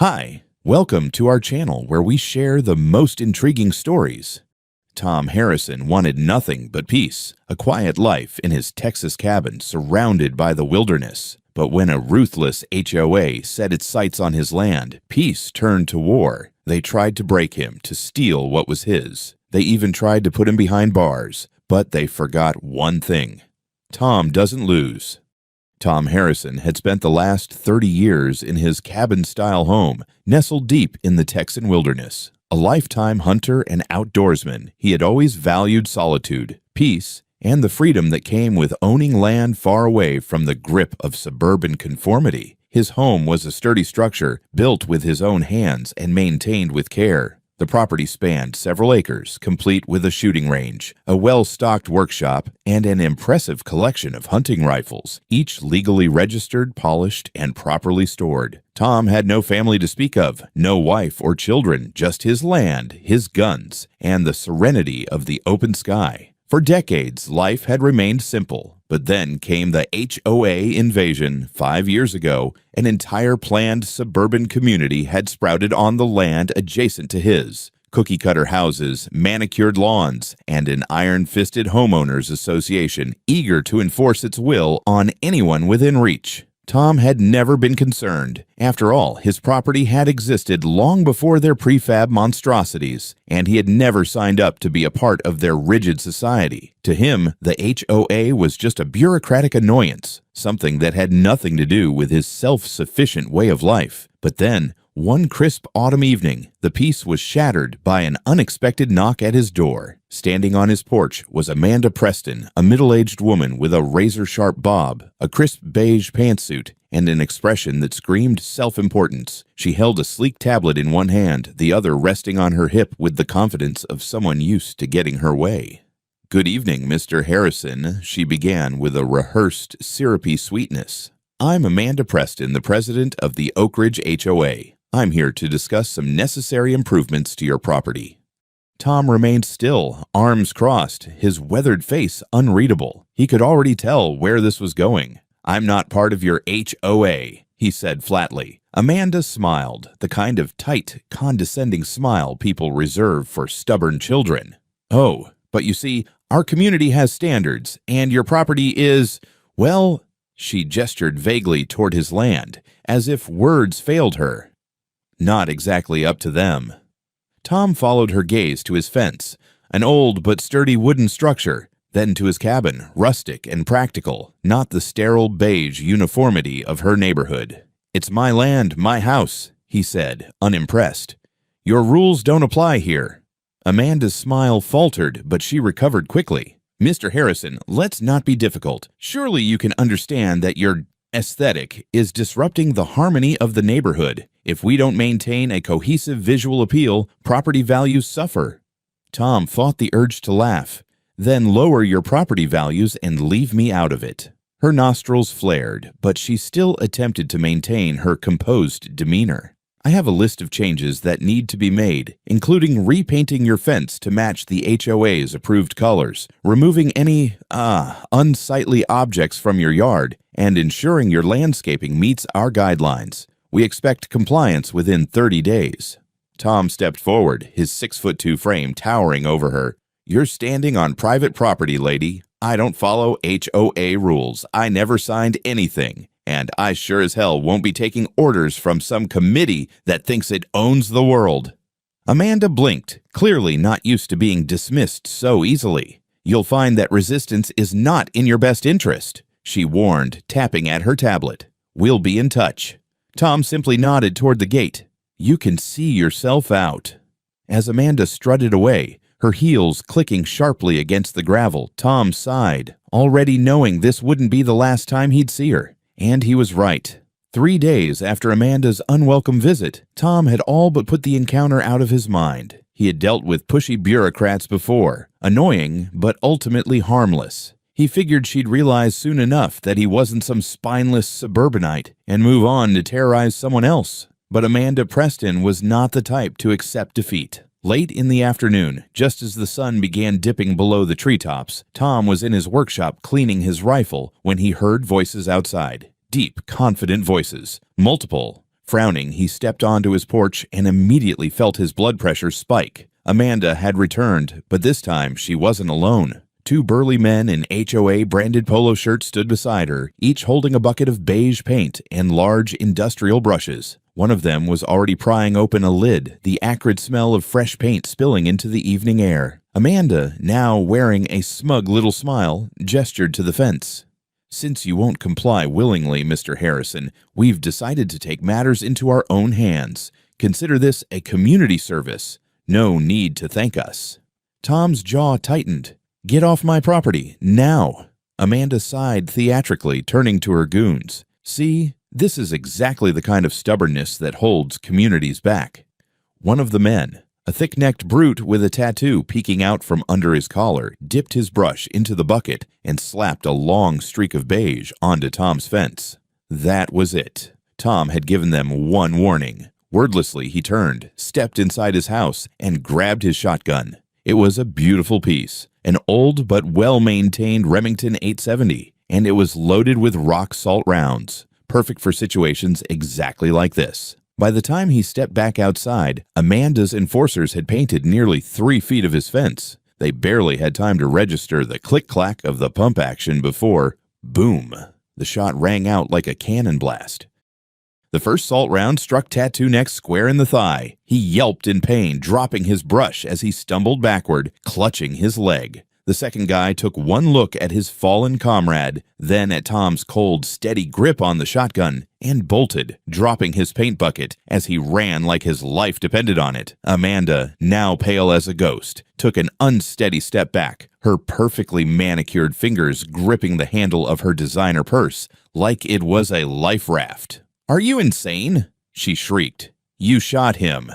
Hi, welcome to our channel where we share the most intriguing stories. Tom Harrison wanted nothing but peace, a quiet life in his Texas cabin surrounded by the wilderness. But when a ruthless HOA set its sights on his land, peace turned to war. They tried to break him, to steal what was his. They even tried to put him behind bars, but they forgot one thing. Tom doesn't lose. Tom Harrison had spent the last 30 years in his cabin-style home, nestled deep in the Texan wilderness. A lifetime hunter and outdoorsman, he had always valued solitude, peace, and the freedom that came with owning land far away from the grip of suburban conformity. His home was a sturdy structure, built with his own hands and maintained with care. The property spanned several acres, complete with a shooting range, a well-stocked workshop, and an impressive collection of hunting rifles, each legally registered, polished, and properly stored. Tom had no family to speak of, no wife or children, just his land, his guns, and the serenity of the open sky. For decades, life had remained simple, but then came the HOA invasion. 5 years ago, an entire planned suburban community had sprouted on the land adjacent to his. Cookie-cutter houses, manicured lawns, and an iron-fisted homeowners association eager to enforce its will on anyone within reach. Tom had never been concerned. After all, his property had existed long before their prefab monstrosities, and he had never signed up to be a part of their rigid society. To him, the HOA was just a bureaucratic annoyance, something that had nothing to do with his self-sufficient way of life. But then, one crisp autumn evening, the peace was shattered by an unexpected knock at his door. Standing on his porch was Amanda Preston, a middle-aged woman with a razor-sharp bob, a crisp beige pantsuit, and an expression that screamed self-importance. She held a sleek tablet in one hand, the other resting on her hip with the confidence of someone used to getting her way. "Good evening, Mr. Harrison," she began with a rehearsed, syrupy sweetness. "I'm Amanda Preston, the president of the Oak Ridge HOA. I'm here to discuss some necessary improvements to your property." Tom remained still, arms crossed, his weathered face unreadable. He could already tell where this was going. "I'm not part of your HOA," he said flatly. Amanda smiled, the kind of tight, condescending smile people reserve for stubborn children. "Oh, but you see, our community has standards, and your property is, well," she gestured vaguely toward his land, as if words failed her, "not exactly up to them." Tom followed her gaze to his fence, an old but sturdy wooden structure, then to his cabin, rustic and practical, not the sterile beige uniformity of her neighborhood. "It's my land, my house," he said, unimpressed. "Your rules don't apply here." Amanda's smile faltered, but she recovered quickly. "Mr. Harrison, let's not be difficult. Surely you can understand that your aesthetic is disrupting the harmony of the neighborhood. If we don't maintain a cohesive visual appeal, property values suffer." Tom fought the urge to laugh. "Then lower your property values and leave me out of it." Her nostrils flared, but she still attempted to maintain her composed demeanor. "I have a list of changes that need to be made, including repainting your fence to match the HOA's approved colors, removing any, unsightly objects from your yard, and ensuring your landscaping meets our guidelines. We expect compliance within 30 days. Tom stepped forward, his 6'2" frame towering over her. "You're standing on private property, lady. I don't follow HOA rules. I never signed anything. And I sure as hell won't be taking orders from some committee that thinks it owns the world." Amanda blinked, clearly not used to being dismissed so easily. "You'll find that resistance is not in your best interest," she warned, tapping at her tablet. "We'll be in touch." Tom simply nodded toward the gate. "You can see yourself out." As Amanda strutted away, her heels clicking sharply against the gravel, Tom sighed, already knowing this wouldn't be the last time he'd see her. And he was right. 3 days after Amanda's unwelcome visit, Tom had all but put the encounter out of his mind. He had dealt with pushy bureaucrats before, annoying but ultimately harmless. He figured she'd realize soon enough that he wasn't some spineless suburbanite and move on to terrorize someone else. But Amanda Preston was not the type to accept defeat. Late in the afternoon, just as the sun began dipping below the treetops, Tom was in his workshop cleaning his rifle when he heard voices outside. Deep, confident voices. Multiple. Frowning, he stepped onto his porch and immediately felt his blood pressure spike. Amanda had returned, but this time she wasn't alone. Two burly men in HOA branded polo shirts stood beside her, each holding a bucket of beige paint and large industrial brushes. One of them was already prying open a lid, the acrid smell of fresh paint spilling into the evening air. Amanda, now wearing a smug little smile, gestured to the fence. "Since you won't comply willingly, Mr. Harrison, we've decided to take matters into our own hands. Consider this a community service. No need to thank us." Tom's jaw tightened. "Get off my property, now." Amanda sighed theatrically, turning to her goons. "See, this is exactly the kind of stubbornness that holds communities back." One of the men, a thick-necked brute with a tattoo peeking out from under his collar, dipped his brush into the bucket and slapped a long streak of beige onto Tom's fence. That was it. Tom had given them one warning. Wordlessly, he turned, stepped inside his house, and grabbed his shotgun. It was a beautiful piece, an old but well-maintained Remington 870, and it was loaded with rock-salt rounds, perfect for situations exactly like this. By the time he stepped back outside, Amanda's enforcers had painted nearly 3 feet of his fence. They barely had time to register the click-clack of the pump action before, boom, the shot rang out like a cannon blast. The first salt round struck Tattoo Neck square in the thigh. He yelped in pain, dropping his brush as he stumbled backward, clutching his leg. The second guy took one look at his fallen comrade, then at Tom's cold, steady grip on the shotgun, and bolted, dropping his paint bucket as he ran like his life depended on it. Amanda, now pale as a ghost, took an unsteady step back, her perfectly manicured fingers gripping the handle of her designer purse like it was a life raft. "Are you insane?" she shrieked. "You shot him."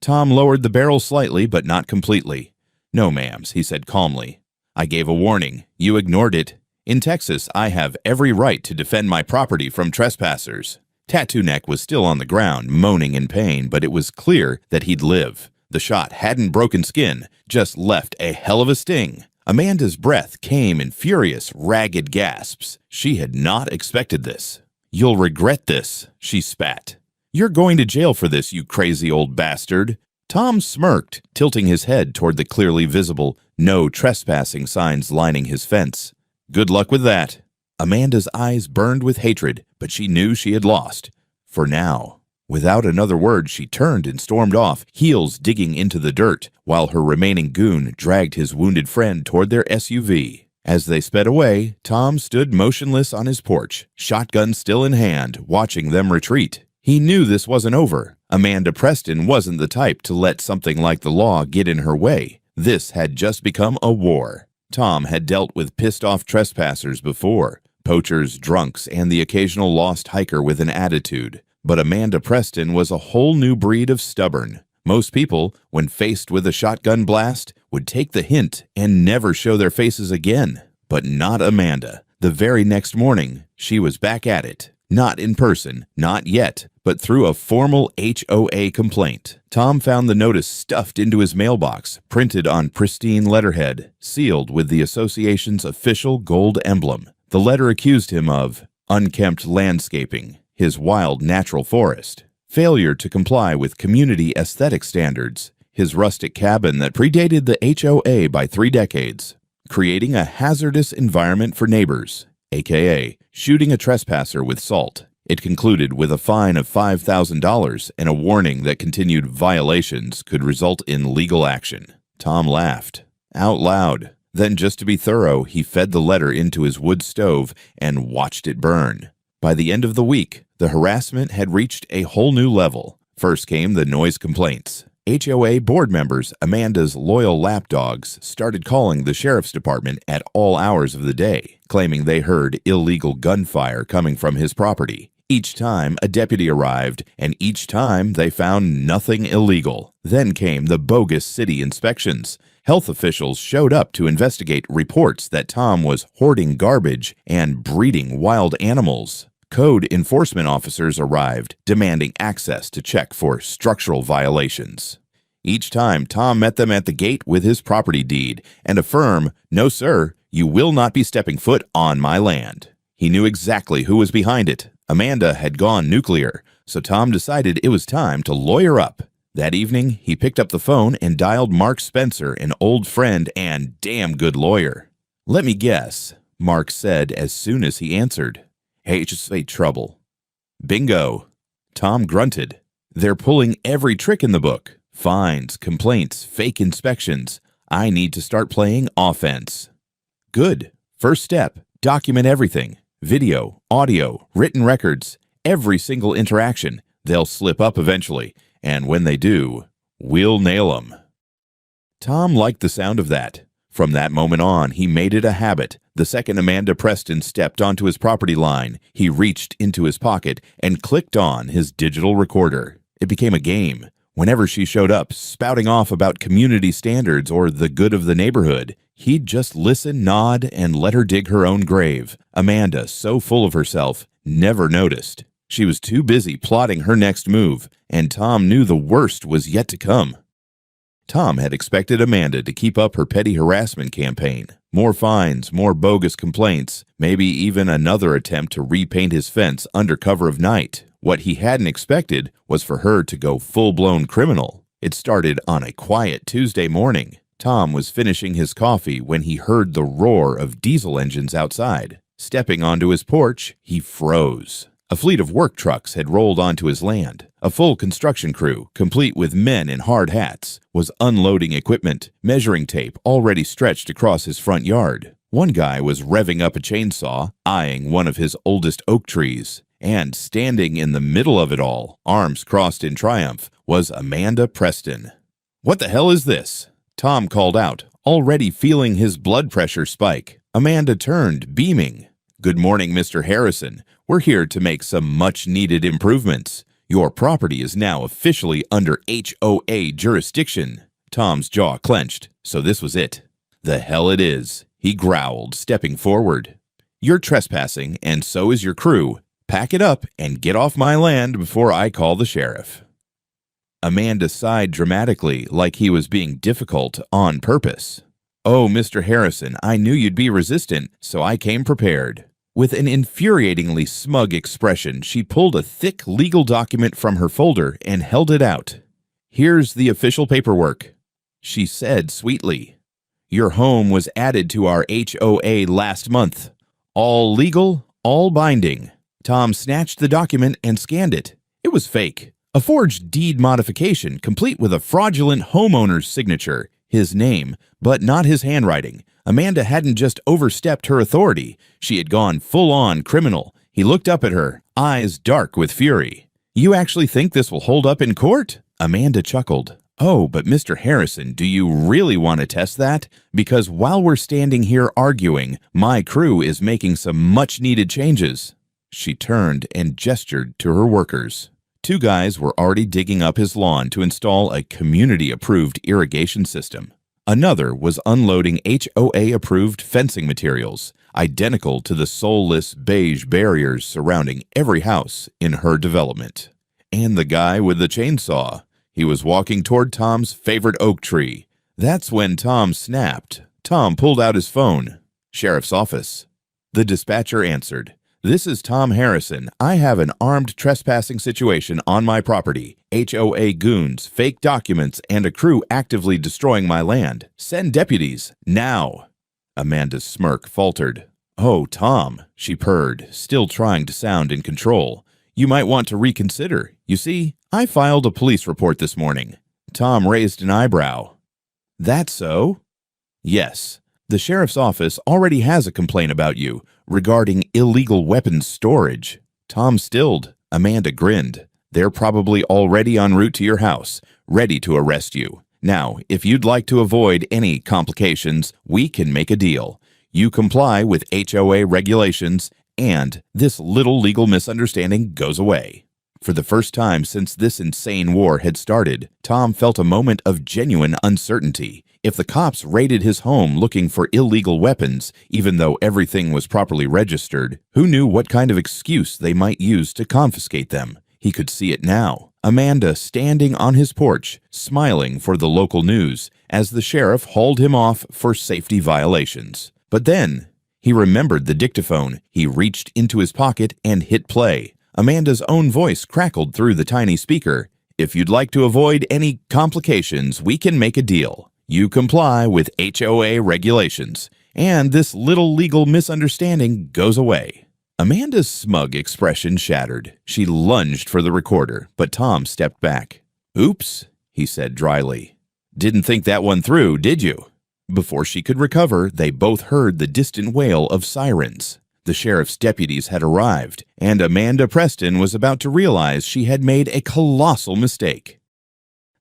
Tom lowered the barrel slightly, but not completely. "No, ma'ams," he said calmly. "I gave a warning. You ignored it. In Texas, I have every right to defend my property from trespassers." Tattoo Neck was still on the ground, moaning in pain, but it was clear that he'd live. The shot hadn't broken skin, just left a hell of a sting. Amanda's breath came in furious, ragged gasps. She had not expected this. "You'll regret this," she spat. "You're going to jail for this, you crazy old bastard." Tom smirked, tilting his head toward the clearly visible "no trespassing" signs lining his fence. "Good luck with that." Amanda's eyes burned with hatred, but she knew she had lost. For now. Without another word, she turned and stormed off, heels digging into the dirt, while her remaining goon dragged his wounded friend toward their SUV. As they sped away, Tom stood motionless on his porch, shotgun still in hand, watching them retreat. He knew this wasn't over. Amanda Preston wasn't the type to let something like the law get in her way. This had just become a war. Tom had dealt with pissed-off trespassers before, poachers, drunks, and the occasional lost hiker with an attitude. But Amanda Preston was a whole new breed of stubborn. Most people, when faced with a shotgun blast, would take the hint and never show their faces again. But not Amanda. The very next morning, she was back at it. Not in person, not yet, but through a formal HOA complaint. Tom found the notice stuffed into his mailbox, printed on pristine letterhead, sealed with the association's official gold emblem. The letter accused him of unkempt landscaping, his wild natural forest, failure to comply with community aesthetic standards, his rustic cabin that predated the HOA by 3 decades, creating a hazardous environment for neighbors, aka shooting a trespasser with salt. It concluded with a fine of $5,000 and a warning that continued violations could result in legal action. Tom laughed, out loud. Then, just to be thorough, he fed the letter into his wood stove and watched it burn. By the end of the week, the harassment had reached a whole new level. First came the noise complaints. HOA board members, Amanda's loyal lapdogs, started calling the sheriff's department at all hours of the day, claiming they heard illegal gunfire coming from his property. Each time a deputy arrived, and each time they found nothing illegal. Then came the bogus city inspections. Health officials showed up to investigate reports that Tom was hoarding garbage and breeding wild animals. Code enforcement officers arrived, demanding access to check for structural violations. Each time, Tom met them at the gate with his property deed and a firm, "No, sir, you will not be stepping foot on my land." He knew exactly who was behind it. Amanda had gone nuclear, so Tom decided it was time to lawyer up. That evening, he picked up the phone and dialed Mark Spencer, an old friend and damn good lawyer. "Let me guess," Mark said as soon as he answered. "HOA trouble." "Bingo." Tom grunted. "They're pulling every trick in the book. Fines, complaints, fake inspections. I need to start playing offense." "Good. First step, document everything. Video, audio, written records, every single interaction. They'll slip up eventually, and when they do, we'll nail 'em." Tom liked the sound of that. From that moment on, he made it a habit. The second Amanda Preston stepped onto his property line, he reached into his pocket and clicked on his digital recorder. It became a game. Whenever she showed up, spouting off about community standards or the good of the neighborhood, he'd just listen, nod, and let her dig her own grave. Amanda, so full of herself, never noticed. She was too busy plotting her next move, and Tom knew the worst was yet to come. Tom had expected Amanda to keep up her petty harassment campaign. More fines, more bogus complaints, maybe even another attempt to repaint his fence under cover of night. What he hadn't expected was for her to go full-blown criminal. It started on a quiet Tuesday morning. Tom was finishing his coffee when he heard the roar of diesel engines outside. Stepping onto his porch, he froze. A fleet of work trucks had rolled onto his land. A full construction crew, complete with men in hard hats, was unloading equipment, measuring tape already stretched across his front yard. One guy was revving up a chainsaw, eyeing one of his oldest oak trees. And standing in the middle of it all, arms crossed in triumph, was Amanda Preston. "What the hell is this?" Tom called out, already feeling his blood pressure spike. Amanda turned, beaming. "Good morning, Mr. Harrison. We're here to make some much-needed improvements. Your property is now officially under HOA jurisdiction." Tom's jaw clenched, so this was it. "The hell it is," he growled, stepping forward. "You're trespassing, and so is your crew. Pack it up and get off my land before I call the sheriff." Amanda sighed dramatically, like he was being difficult on purpose. "Oh, Mr. Harrison, I knew you'd be resistant, so I came prepared." With an infuriatingly smug expression, she pulled a thick legal document from her folder and held it out. "Here's the official paperwork," she said sweetly. "Your home was added to our HOA last month. All legal, all binding." Tom snatched the document and scanned it. It was fake. A forged deed modification, complete with a fraudulent homeowner's signature, his name, but not his handwriting. Amanda hadn't just overstepped her authority. She had gone full-on criminal. He looked up at her, eyes dark with fury. "You actually think this will hold up in court?" Amanda chuckled. "Oh, but Mr. Harrison, do you really want to test that? Because while we're standing here arguing, my crew is making some much-needed changes." She turned and gestured to her workers. Two guys were already digging up his lawn to install a community-approved irrigation system. Another was unloading HOA-approved fencing materials, identical to the soulless beige barriers surrounding every house in her development. And the guy with the chainsaw. He was walking toward Tom's favorite oak tree. That's when Tom snapped. Tom pulled out his phone. "Sheriff's office." The dispatcher answered. "This is Tom Harrison. I have an armed trespassing situation on my property. HOA goons, fake documents, and a crew actively destroying my land. Send deputies, now." Amanda's smirk faltered. "Oh, Tom," she purred, still trying to sound in control. "You might want to reconsider. You see, I filed a police report this morning." Tom raised an eyebrow. "That so?" "Yes. The sheriff's office already has a complaint about you regarding illegal weapons storage." Tom stilled. Amanda grinned. "They're probably already en route to your house, ready to arrest you. Now, if you'd like to avoid any complications, we can make a deal. You comply with HOA regulations, and this little legal misunderstanding goes away." For the first time since this insane war had started, Tom felt a moment of genuine uncertainty. If the cops raided his home looking for illegal weapons, even though everything was properly registered, who knew what kind of excuse they might use to confiscate them? He could see it now. Amanda standing on his porch, smiling for the local news, as the sheriff hauled him off for safety violations. But then, he remembered the dictaphone. He reached into his pocket and hit play. Amanda's own voice crackled through the tiny speaker. "If you'd like to avoid any complications, we can make a deal. You comply with HOA regulations, and this little legal misunderstanding goes away." Amanda's smug expression shattered. She lunged for the recorder, but Tom stepped back. "Oops," he said dryly. "Didn't think that one through, did you?" Before she could recover, they both heard the distant wail of sirens. The sheriff's deputies had arrived, and Amanda Preston was about to realize she had made a colossal mistake.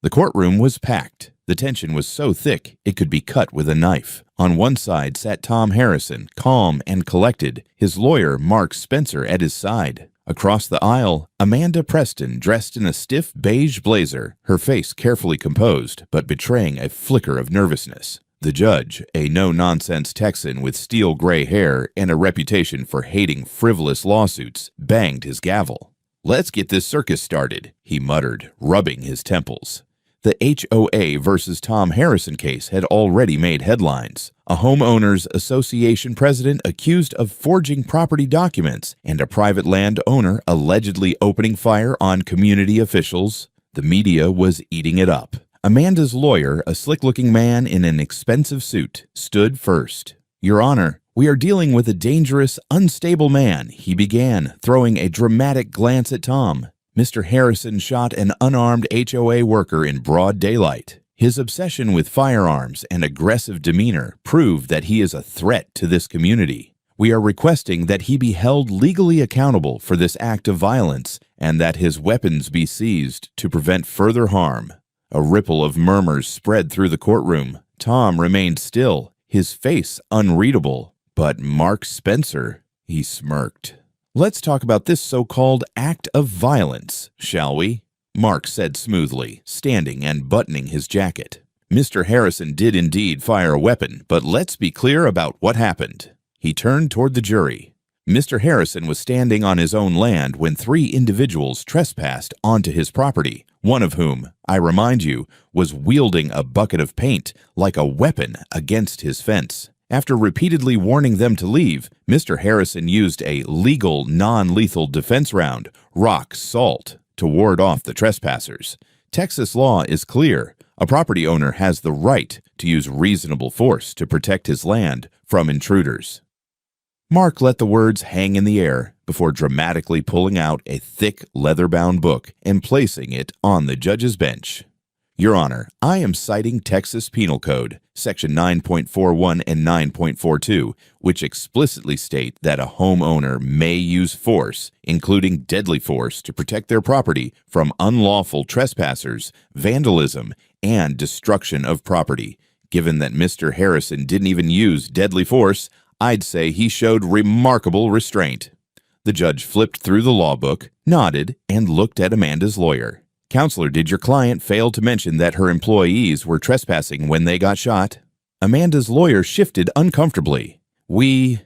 The courtroom was packed. The tension was so thick it could be cut with a knife. On one side sat Tom Harrison, calm and collected, his lawyer, Mark Spencer, at his side. Across the aisle, Amanda Preston, dressed in a stiff beige blazer, her face carefully composed, but betraying a flicker of nervousness. The judge, a no-nonsense Texan with steel gray hair and a reputation for hating frivolous lawsuits, banged his gavel. "Let's get this circus started," he muttered, rubbing his temples. The HOA versus Tom Harrison case had already made headlines. A homeowners association president accused of forging property documents and a private landowner allegedly opening fire on community officials. The media was eating it up. Amanda's lawyer, a slick-looking man in an expensive suit, stood first. "Your Honor, we are dealing with a dangerous, unstable man," he began, throwing a dramatic glance at Tom. "Mr. Harrison shot an unarmed HOA worker in broad daylight. His obsession with firearms and aggressive demeanor prove that he is a threat to this community. We are requesting that he be held legally accountable for this act of violence and that his weapons be seized to prevent further harm." A ripple of murmurs spread through the courtroom. Tom remained still, his face unreadable. "But Mark Spencer," he smirked. "Let's talk about this so-called act of violence, shall we?" Mark said smoothly, standing and buttoning his jacket. "Mr. Harrison did indeed fire a weapon, but let's be clear about what happened." He turned toward the jury. Mr. Harrison was standing on his own land when 3 individuals trespassed onto his property, one of whom, I remind you, was wielding a bucket of paint like a weapon against his fence. After repeatedly warning them to leave, Mr. Harrison used a legal, non-lethal defense round, rock salt, to ward off the trespassers. Texas law is clear. A property owner has the right to use reasonable force to protect his land from intruders. Mark let the words hang in the air before dramatically pulling out a thick leather-bound book and placing it on the judge's bench. "Your Honor, I am citing Texas Penal Code, Section 9.41 and 9.42, which explicitly state that a homeowner may use force, including deadly force, to protect their property from unlawful trespassers, vandalism, and destruction of property. Given that Mr. Harrison didn't even use deadly force, I'd say he showed remarkable restraint." The judge flipped through the law book, nodded, and looked at Amanda's lawyer. "Counselor, did your client fail to mention that her employees were trespassing when they got shot?" Amanda's lawyer shifted uncomfortably. We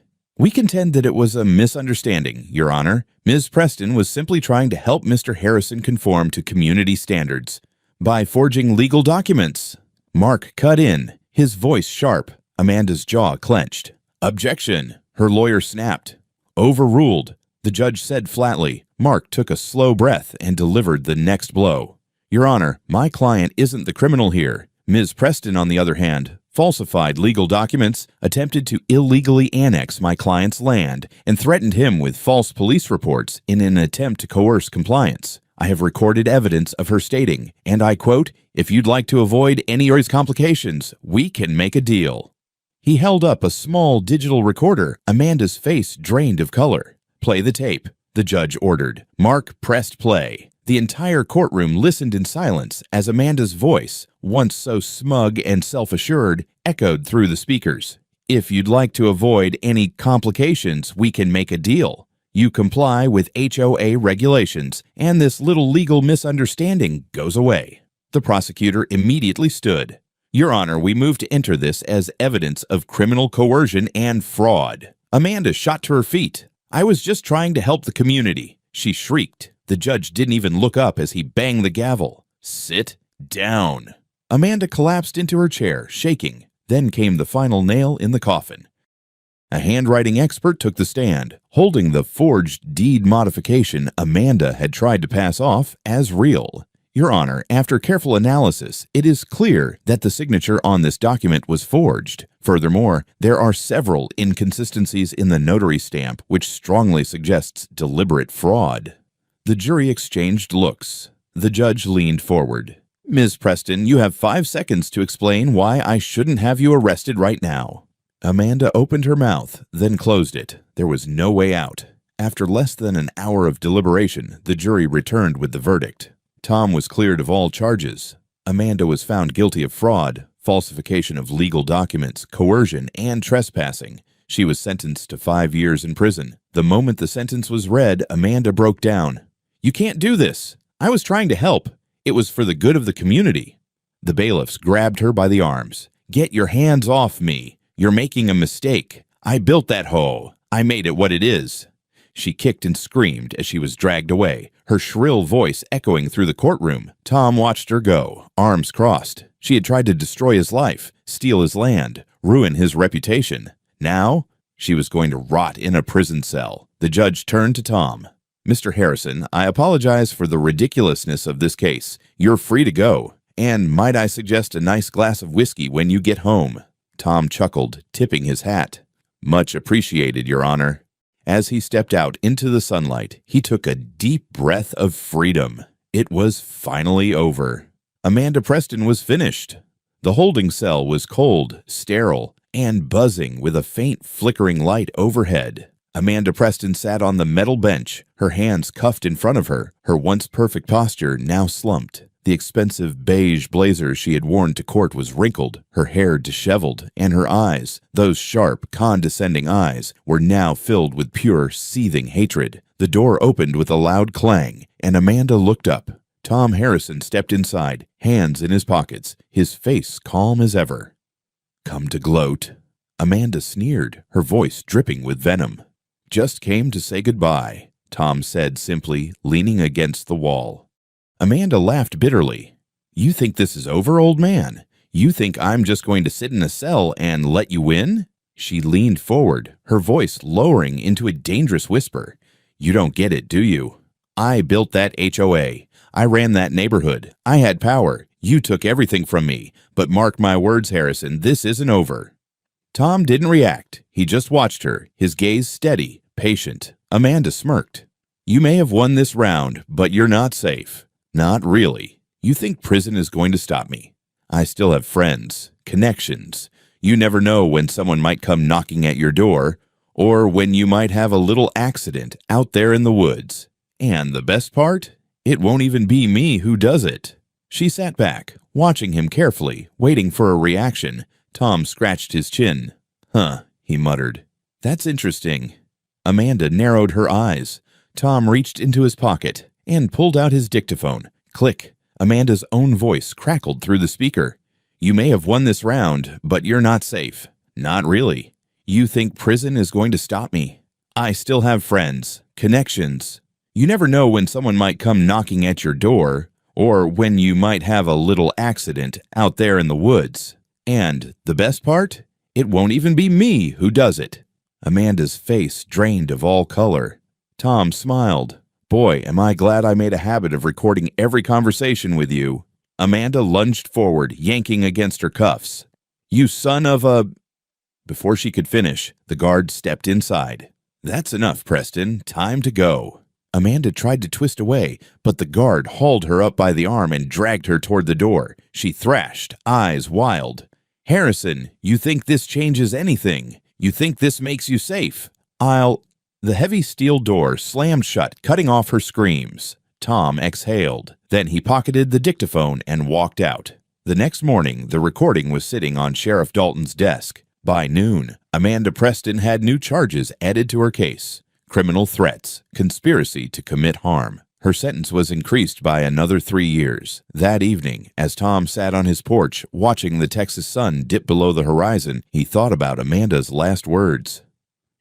contend that it was a misunderstanding, Your Honor. Ms. Preston was simply trying to help Mr. Harrison conform to community standards by forging legal documents." Mark cut in, his voice sharp. Amanda's jaw clenched. "Objection," her lawyer snapped. "Overruled," the judge said flatly. Mark took a slow breath and delivered the next blow. "Your Honor, my client isn't the criminal here. Ms. Preston, on the other hand, falsified legal documents, attempted to illegally annex my client's land, and threatened him with false police reports in an attempt to coerce compliance. I have recorded evidence of her stating, and I quote, 'If you'd like to avoid any of these complications, we can make a deal.'" He held up a small digital recorder. Amanda's face drained of color. "Play the tape," the judge ordered. Mark pressed play. The entire courtroom listened in silence as Amanda's voice, once so smug and self-assured, echoed through the speakers. "If you'd like to avoid any complications, we can make a deal. You comply with HOA regulations, and this little legal misunderstanding goes away." The prosecutor immediately stood. "Your Honor, we move to enter this as evidence of criminal coercion and fraud." Amanda shot to her feet. "I was just trying to help the community," she shrieked. The judge didn't even look up as he banged the gavel. "Sit down." Amanda collapsed into her chair, shaking. Then came the final nail in the coffin. A handwriting expert took the stand, holding the forged deed modification Amanda had tried to pass off as real. Your Honor, after careful analysis, it is clear that the signature on this document was forged. Furthermore, there are several inconsistencies in the notary stamp which strongly suggests deliberate fraud. The jury exchanged looks. The judge leaned forward. Ms. Preston, you have 5 seconds to explain why I shouldn't have you arrested right now. Amanda opened her mouth, then closed it. There was no way out. After less than an hour of deliberation, the jury returned with the verdict. Tom was cleared of all charges. Amanda was found guilty of fraud, falsification of legal documents, coercion, and trespassing. She was sentenced to 5 years in prison. The moment the sentence was read, Amanda broke down. "You can't do this. I was trying to help. It was for the good of the community." The bailiffs grabbed her by the arms. "Get your hands off me. You're making a mistake. I built that hoe. I made it what it is." She kicked and screamed as she was dragged away, her shrill voice echoing through the courtroom. Tom watched her go, arms crossed. She had tried to destroy his life, steal his land, ruin his reputation. Now, she was going to rot in a prison cell. The judge turned to Tom. "Mr. Harrison, I apologize for the ridiculousness of this case. You're free to go. And might I suggest a nice glass of whiskey when you get home?" Tom chuckled, tipping his hat. "Much appreciated, Your Honor." As he stepped out into the sunlight, he took a deep breath of freedom. It was finally over. Amanda Preston was finished. The holding cell was cold, sterile, and buzzing with a faint flickering light overhead. Amanda Preston sat on the metal bench, her hands cuffed in front of her, her once perfect posture now slumped. The expensive beige blazer she had worn to court was wrinkled, her hair disheveled, and her eyes, those sharp, condescending eyes, were now filled with pure, seething hatred. The door opened with a loud clang, and Amanda looked up. Tom Harrison stepped inside, hands in his pockets, his face calm as ever. "Come to gloat?" Amanda sneered, her voice dripping with venom. "Just came to say goodbye," Tom said simply, leaning against the wall. Amanda laughed bitterly. "You think this is over, old man? You think I'm just going to sit in a cell and let you win?" She leaned forward, her voice lowering into a dangerous whisper. "You don't get it, do you? I built that HOA. I ran that neighborhood. I had power. You took everything from me. But mark my words, Harrison, this isn't over." Tom didn't react. He just watched her, his gaze steady, patient. Amanda smirked. "You may have won this round, but you're not safe. Not really. You think prison is going to stop me? I still have friends, connections. You never know when someone might come knocking at your door, or when you might have a little accident out there in the woods. And the best part? It won't even be me who does it." She sat back, watching him carefully, waiting for a reaction. Tom scratched his chin. "Huh," he muttered. "That's interesting." Amanda narrowed her eyes. Tom reached into his pocket and pulled out his dictaphone. Click. Amanda's own voice crackled through the speaker. "You may have won this round, but you're not safe. Not really. You think prison is going to stop me? I still have friends, connections. You never know when someone might come knocking at your door, or when you might have a little accident out there in the woods. And the best part? It won't even be me who does it." Amanda's face drained of all color. Tom smiled. "Boy, am I glad I made a habit of recording every conversation with you." Amanda lunged forward, yanking against her cuffs. "You son of a—" Before she could finish, the guard stepped inside. "That's enough, Preston. Time to go." Amanda tried to twist away, but the guard hauled her up by the arm and dragged her toward the door. She thrashed, eyes wild. "Harrison, you think this changes anything? You think this makes you safe? The heavy steel door slammed shut, cutting off her screams. Tom exhaled. Then he pocketed the dictaphone and walked out. The next morning, the recording was sitting on Sheriff Dalton's desk. By noon, Amanda Preston had new charges added to her case: criminal threats, conspiracy to commit harm. Her sentence was increased by another 3 years. That evening, as Tom sat on his porch watching the Texas sun dip below the horizon, he thought about Amanda's last words.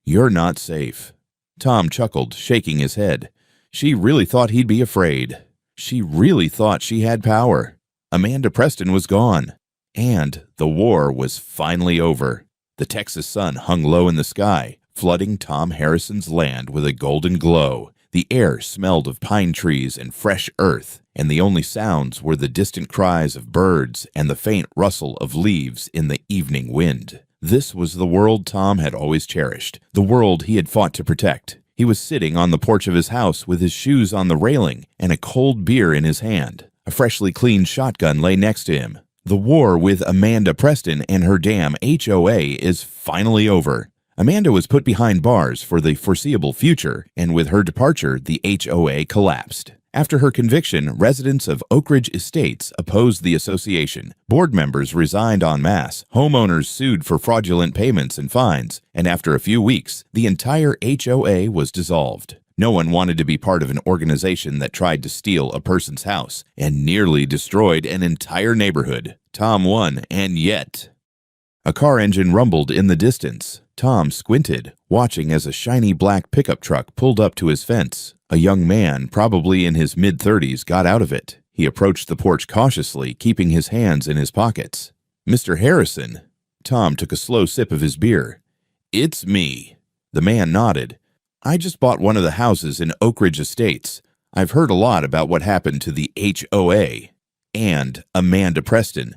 "You're not safe." Tom chuckled, shaking his head. She really thought he'd be afraid. She really thought she had power. Amanda Preston was gone. And the war was finally over. The Texas sun hung low in the sky, flooding Tom Harrison's land with a golden glow. The air smelled of pine trees and fresh earth, and the only sounds were the distant cries of birds and the faint rustle of leaves in the evening wind. This was the world Tom had always cherished, the world he had fought to protect. He was sitting on the porch of his house with his shoes on the railing and a cold beer in his hand. A freshly cleaned shotgun lay next to him. The war with Amanda Preston and her damn HOA is finally over. Amanda was put behind bars for the foreseeable future, and with her departure, the HOA collapsed. After her conviction, residents of Oak Ridge Estates opposed the association. Board members resigned en masse, homeowners sued for fraudulent payments and fines, and after a few weeks, the entire HOA was dissolved. No one wanted to be part of an organization that tried to steal a person's house and nearly destroyed an entire neighborhood. Tom won, and yet... A car engine rumbled in the distance. Tom squinted, watching as a shiny black pickup truck pulled up to his fence. A young man, probably in his mid-30s, got out of it. He approached the porch cautiously, keeping his hands in his pockets. "Mr. Harrison." Tom took a slow sip of his beer. "It's me." The man nodded. "I just bought one of the houses in Oak Ridge Estates. I've heard a lot about what happened to the HOA and Amanda Preston."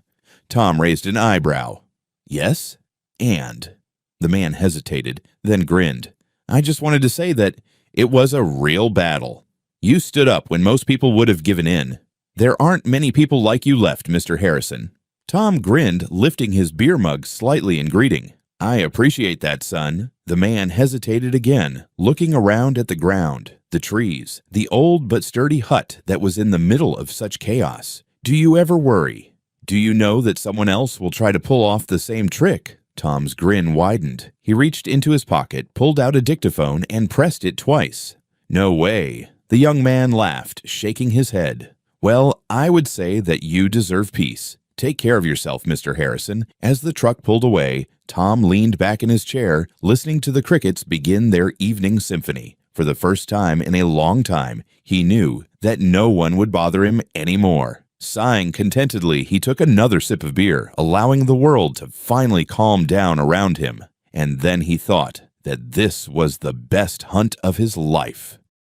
Tom raised an eyebrow. "Yes? And?" The man hesitated, then grinned. "I just wanted to say that it was a real battle. You stood up when most people would have given in. There aren't many people like you left, Mr. Harrison." Tom grinned, lifting his beer mug slightly in greeting. "I appreciate that, son." The man hesitated again, looking around at the ground, the trees, the old but sturdy hut that was in the middle of such chaos. "Do you ever worry? Do you know that someone else will try to pull off the same trick?" Tom's grin widened. He reached into his pocket, pulled out a dictaphone, and pressed it twice. "No way." The young man laughed, shaking his head. "Well, I would say that you deserve peace. Take care of yourself, Mr. Harrison." As the truck pulled away, Tom leaned back in his chair, listening to the crickets begin their evening symphony. For the first time in a long time, he knew that no one would bother him anymore. Sighing contentedly, he took another sip of beer, allowing the world to finally calm down around him. And then he thought that this was the best hunt of his life.